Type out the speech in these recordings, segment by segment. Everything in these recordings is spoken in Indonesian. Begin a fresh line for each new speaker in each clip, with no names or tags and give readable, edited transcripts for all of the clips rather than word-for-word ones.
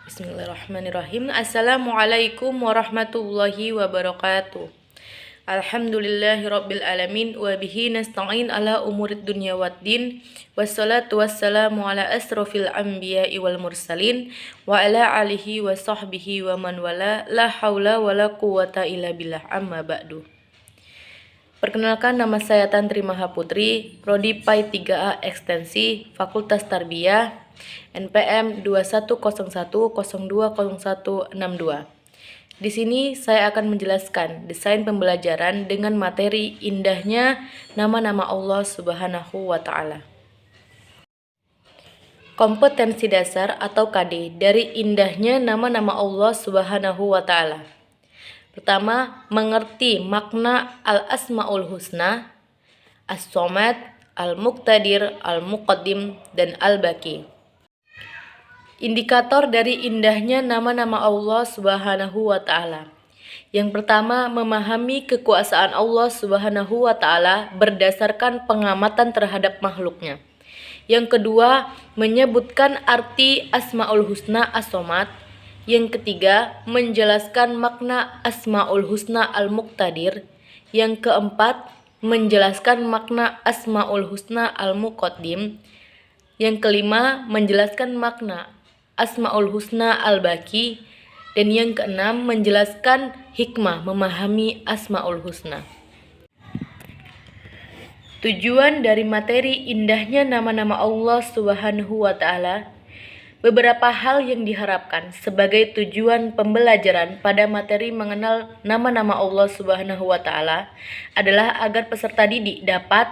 Bismillahirrahmanirrahim. Assalamualaikum warahmatullahi wabarakatuh. Alhamdulillahirabbil alamin wa bihi nasta'in ala umurid dunya waddin. Wassalatu wassalamu ala asrofil anbiya'i wal mursalin wa ala alihi wa sahbihi wa man wala la haula wala quwata illa billah amma ba'du. Perkenalkan, nama saya Tantri Mahaputri, Prodi PAI 3A Ekstensi, Fakultas Tarbiyah, NPM 2101020162. Di sini saya akan menjelaskan desain pembelajaran dengan materi indahnya nama-nama Allah Subhanahu wa Ta'ala. Kompetensi dasar atau KD dari indahnya nama-nama Allah Subhanahu wa Ta'ala. Pertama, mengerti makna Al-Asma'ul Husna, As-Somad, Al-Muqtadir, Al-Muqaddim, dan Al-Baqi. Indikator dari indahnya nama-nama Allah Subhanahu wa Ta'ala. Yang pertama, memahami kekuasaan Allah Subhanahu wa Ta'ala berdasarkan pengamatan terhadap makhluknya. Yang kedua, menyebutkan arti Asma'ul Husna As-Somad. Yang ketiga, menjelaskan makna Asma'ul Husna Al-Muqtadir. Yang keempat, menjelaskan makna Asma'ul Husna Al-Muqaddim. Yang kelima, menjelaskan makna Asma'ul Husna Al-Baqi. Dan yang keenam, menjelaskan hikmah memahami Asma'ul Husna. Tujuan dari materi indahnya nama-nama Allah Subhanahu wa Ta'ala. Beberapa hal yang diharapkan sebagai tujuan pembelajaran pada materi mengenal nama-nama Allah Subhanahu wa Ta'ala adalah agar peserta didik dapat,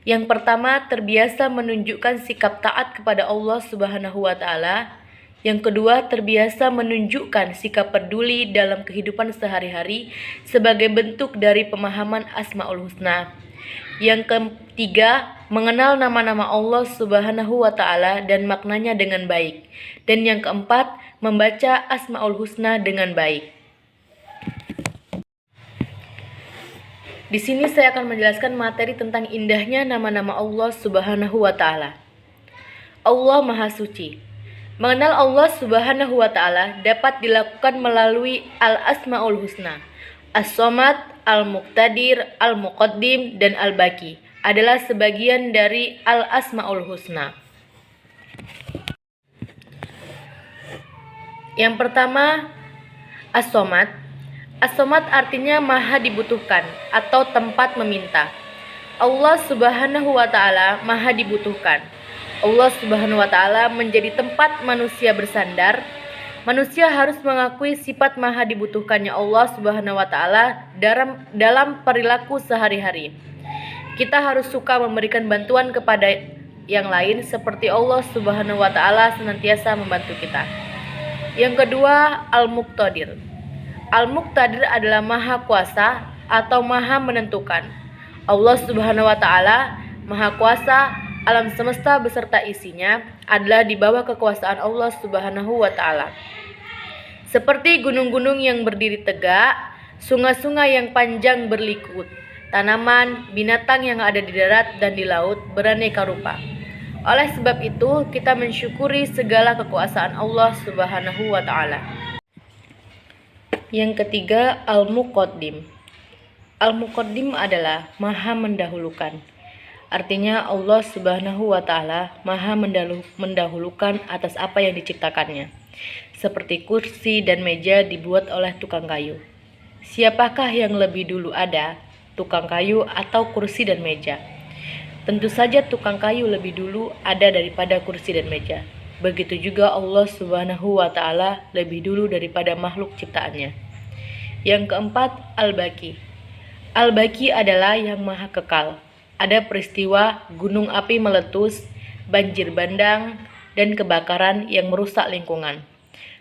yang pertama, terbiasa menunjukkan sikap taat kepada Allah Subhanahu wa Ta'ala. Yang kedua, terbiasa menunjukkan sikap peduli dalam kehidupan sehari-hari sebagai bentuk dari pemahaman Asma'ul Husna. Yang ketiga, mengenal nama-nama Allah Subhanahu wa Ta'ala dan maknanya dengan baik. Dan yang keempat, membaca Asma'ul Husna dengan baik. Di sini saya akan menjelaskan materi tentang indahnya nama-nama Allah Subhanahu wa Ta'ala. Allah Maha Suci. Mengenal Allah Subhanahu wa Ta'ala dapat dilakukan melalui Al-Asma'ul Husna, As-Somad, Al-Muqtadir, Al-Muqaddim, dan Al-Baqi adalah sebagian dari Al-Asma'ul Husna. Yang pertama, As-Somad. As-Somad artinya maha dibutuhkan atau tempat meminta. Allah Subhanahu wa Ta'ala maha dibutuhkan. Allah Subhanahu wa Ta'ala menjadi tempat manusia bersandar. Manusia harus mengakui sifat maha dibutuhkannya Allah Subhanahu wa Ta'ala dalam perilaku sehari-hari. Kita harus suka memberikan bantuan kepada yang lain seperti Allah Subhanahu wa Ta'ala senantiasa membantu kita. Yang kedua, Al-Muqtadir. Al-Muqtadir adalah maha kuasa atau maha menentukan. Allah Subhanahu wa Ta'ala maha kuasa, alam semesta beserta isinya adalah di bawah kekuasaan Allah Subhanahu wa Ta'ala. Seperti gunung-gunung yang berdiri tegak, sungai-sungai yang panjang berliku, tanaman, binatang yang ada di darat dan di laut beraneka rupa. Oleh sebab itu, kita mensyukuri segala kekuasaan Allah Subhanahu wa Ta'ala. Yang ketiga, Al-Muqaddim. Al-Muqaddim adalah maha mendahulukan. Artinya Allah Subhanahu wa Ta'ala maha mendahulukan atas apa yang diciptakannya. Seperti kursi dan meja dibuat oleh tukang kayu. Siapakah yang lebih dulu ada, tukang kayu atau kursi dan meja? Tentu saja tukang kayu lebih dulu ada daripada kursi dan meja. Begitu juga Allah Subhanahu wa Ta'ala lebih dulu daripada makhluk ciptaannya. Yang keempat, Al-Baqi. Al-Baqi adalah yang maha kekal. Ada peristiwa gunung api meletus, banjir bandang, dan kebakaran yang merusak lingkungan.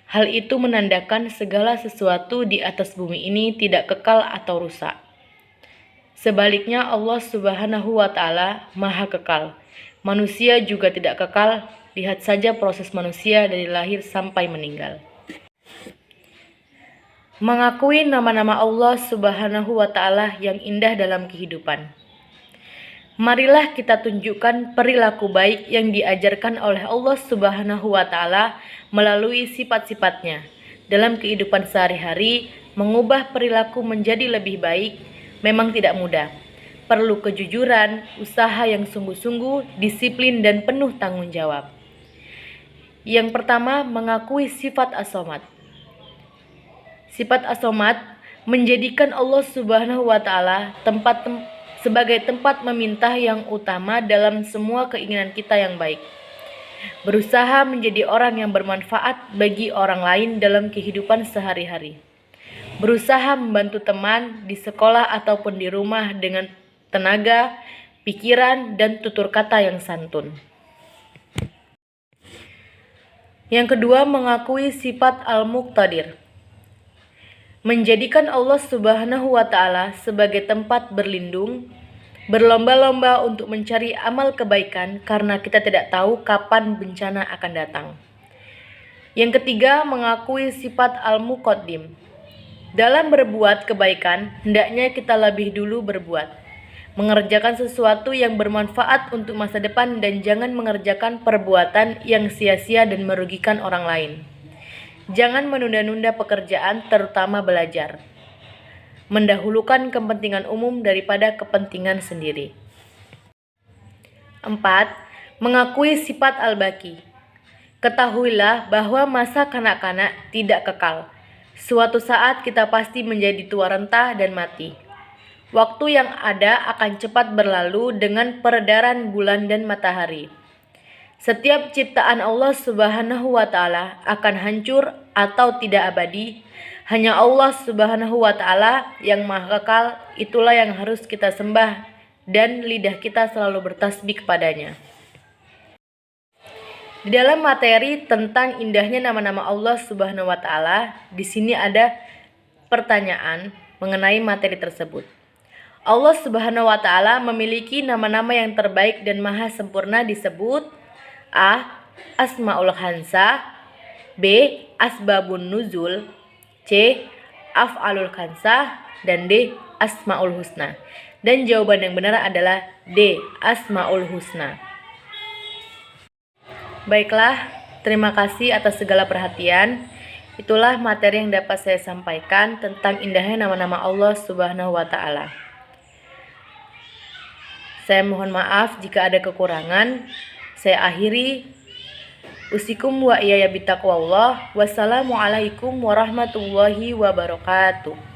Hal itu menandakan segala sesuatu di atas bumi ini tidak kekal atau rusak. Sebaliknya Allah Subhanahu wa Ta'ala maha kekal. Manusia juga tidak kekal, lihat saja proses manusia dari lahir sampai meninggal. Mengakui nama-nama Allah Subhanahu wa Ta'ala yang indah dalam kehidupan. Marilah kita tunjukkan perilaku baik yang diajarkan oleh Allah Subhanahu wa Ta'ala melalui sifat-sifatnya. Dalam kehidupan sehari-hari, mengubah perilaku menjadi lebih baik memang tidak mudah. Perlu kejujuran, usaha yang sungguh-sungguh, disiplin, dan penuh tanggung jawab. Yang pertama, mengakui sifat as-somad. Sifat as-somad menjadikan Allah Subhanahu wa Ta'ala sebagai tempat meminta yang utama dalam semua keinginan kita yang baik. Berusaha menjadi orang yang bermanfaat bagi orang lain dalam kehidupan sehari-hari. Berusaha membantu teman di sekolah ataupun di rumah dengan tenaga, pikiran, dan tutur kata yang santun. Yang kedua, mengakui sifat al-muqtadir. Menjadikan Allah Subhanahu wa Ta'ala sebagai tempat berlindung, berlomba-lomba untuk mencari amal kebaikan karena kita tidak tahu kapan bencana akan datang. Yang ketiga, mengakui sifat al-muqaddim. Dalam berbuat kebaikan, hendaknya kita lebih dulu berbuat, mengerjakan sesuatu yang bermanfaat untuk masa depan dan jangan mengerjakan perbuatan yang sia-sia dan merugikan orang lain. Jangan menunda-nunda pekerjaan, terutama belajar. Mendahulukan kepentingan umum daripada kepentingan sendiri. 4. Mengakui sifat al-baqi. Ketahuilah bahwa masa kanak-kanak tidak kekal. Suatu saat kita pasti menjadi tua renta dan mati. Waktu yang ada akan cepat berlalu dengan peredaran bulan dan matahari. Setiap ciptaan Allah Subhanahu wa Ta'ala akan hancur atau tidak abadi. Hanya Allah Subhanahu wa Ta'ala yang maha kekal, itulah yang harus kita sembah dan lidah kita selalu bertasbih kepadanya. Di dalam materi tentang indahnya nama-nama Allah Subhanahu wa Ta'ala, di sini ada pertanyaan mengenai materi tersebut. Allah Subhanahu wa Ta'ala memiliki nama-nama yang terbaik dan maha sempurna disebut A. Asmaul Khamsah, B. Asbabun Nuzul, C. Af'alul Khamsah, dan D. Asmaul Husna. Dan jawaban yang benar adalah D. Asmaul Husna. Baiklah, terima kasih atas segala perhatian. Itulah materi yang dapat saya sampaikan tentang indahnya nama-nama Allah Subhanahu wa Ta'ala. Saya mohon maaf jika ada kekurangan. Saya akhiri. Usikum wa iyaya bitaqwallah. Wassalamualaikum warahmatullahi wabarakatuh.